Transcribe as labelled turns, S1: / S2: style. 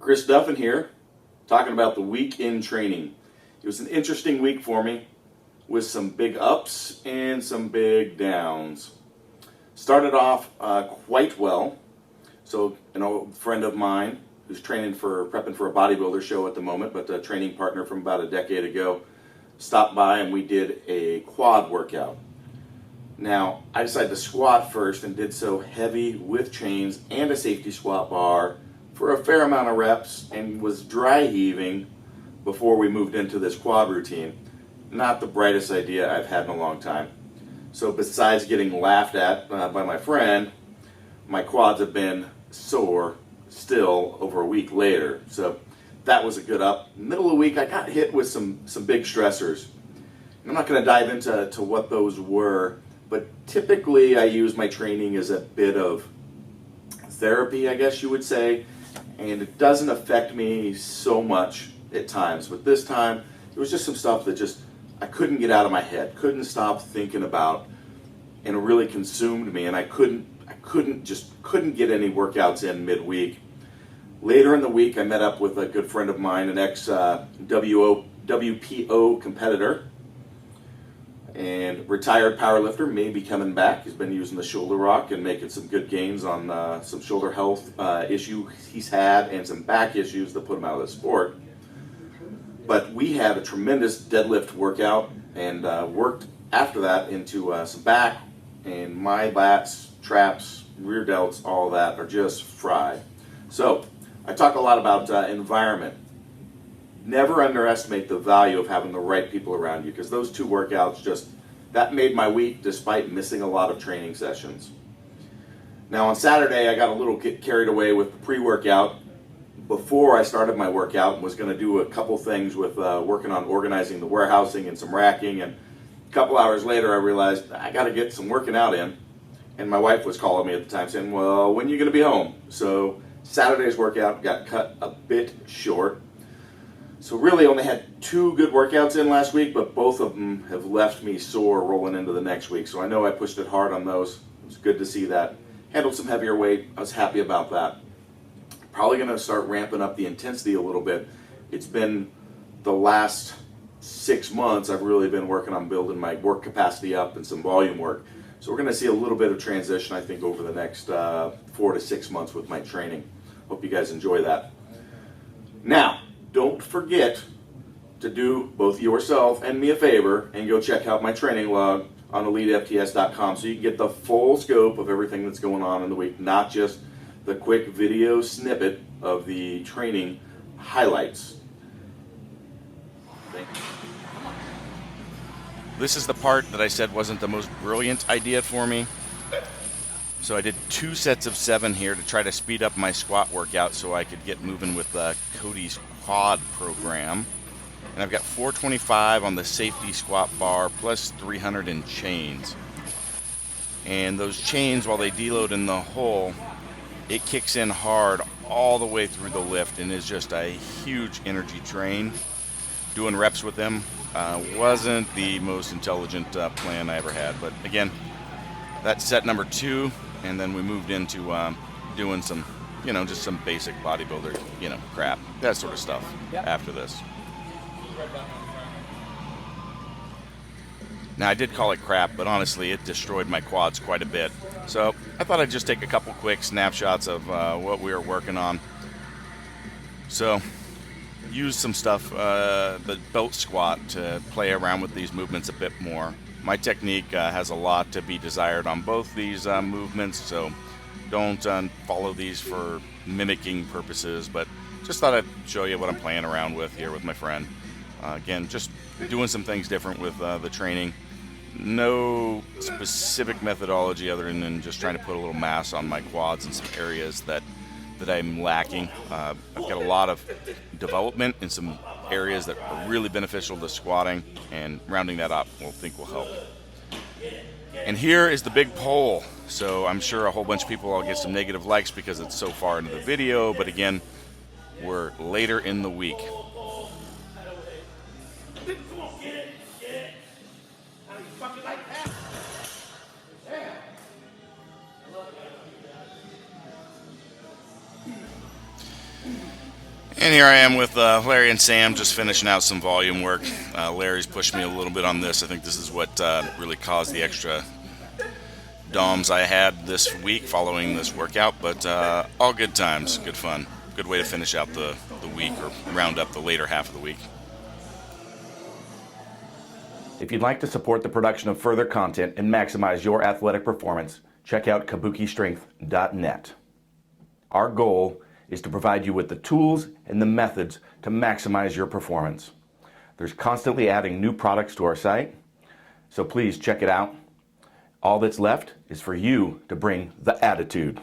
S1: Chris Duffin here, talking about the week in training. It was an interesting week for me with some big ups and some big downs. Started off quite well. So an old friend of mine who's prepping for a bodybuilder show at the moment, but a training partner from about a decade ago, stopped by and we did a quad workout. Now, I decided to squat first and did so heavy with chains and a safety squat bar for a fair amount of reps and was dry heaving before we moved into this quad routine. Not the brightest idea I've had in a long time. So besides getting laughed at by my friend, my quads have been sore still over a week later. So that was a good up. Middle of the week, I got hit with some big stressors. I'm not going to dive into what those were, but typically I use my training as a bit of therapy, I guess you would say, and it doesn't affect me so much at times. But this time, it was just some stuff that just I couldn't get out of my head, couldn't stop thinking about, and it really consumed me, and I couldn't get any workouts in midweek. Later in the week, I met up with a good friend of mine, an ex-WPO competitor and retired powerlifter, may be coming back. He's been using the shoulder rock and making some good gains on some shoulder health issue he's had and some back issues that put him out of the sport. But we had a tremendous deadlift workout and worked after that into some back, and my lats, traps, rear delts, all that are just fried. So I talk a lot about environment. Never underestimate the value of having the right people around you, because those two workouts that made my week despite missing a lot of training sessions. Now on Saturday I got a little carried away with the pre-workout before I started my workout and was going to do a couple things with working on organizing the warehousing and some racking, and a couple hours later I realized I got to get some working out in, and my wife was calling me at the time saying, well, when are you going to be home? So Saturday's workout got cut a bit short. So really only had 2 good workouts in last week, but both of them have left me sore rolling into the next week. So I know I pushed it hard on those. It was good to see that. Handled some heavier weight. I was happy about that. Probably going to start ramping up the intensity a little bit. It's been the last 6 months I've really been working on building my work capacity up and some volume work. So we're going to see a little bit of transition, I think, over the next 4 to 6 months with my training. Hope you guys enjoy that. Now, don't forget to do both yourself and me a favor and go check out my training log on EliteFTS.com so you can get the full scope of everything that's going on in the week, not just the quick video snippet of the training highlights. Thank you. This is the part that I said wasn't the most brilliant idea for me. So I did 2 sets of 7 here to try to speed up my squat workout so I could get moving with Cody's quad program. And I've got 425 on the safety squat bar plus 300 in chains. And those chains, while they deload in the hole, it kicks in hard all the way through the lift and is just a huge energy drain. Doing reps with them wasn't the most intelligent plan I ever had. But again, that's set number 2, and then we moved into doing some, just some basic bodybuilder, crap, that sort of stuff after this. Now I did call it crap, but honestly it destroyed my quads quite a bit. So I thought I'd just take a couple quick snapshots of what we were working on. So use some stuff, the belt squat, to play around with these movements a bit more. My technique has a lot to be desired on both these movements, so don't follow these for mimicking purposes, but just thought I'd show you what I'm playing around with here with my friend. Again, just doing some things different with the training. No specific methodology other than just trying to put a little mass on my quads in some areas that I'm lacking. I've got a lot of development in some areas that are really beneficial to squatting, and rounding that up I think will help. And here is the big poll. So I'm sure a whole bunch of people will get some negative likes because it's so far into the video, but again, we're later in the week.
S2: And here I am with Larry and Sam just finishing out some volume work. Larry's pushed me a little bit on this. I think this is what really caused the extra DOMs I had this week following this workout, but all good times, good fun. Good way to finish out the week or round up the later half of the week.
S3: If you'd like to support the production of further content and maximize your athletic performance, check out kabukistrength.net. Our goal is to provide you with the tools and the methods to maximize your performance. There's constantly adding new products to our site, so please check it out. All that's left is for you to bring the attitude.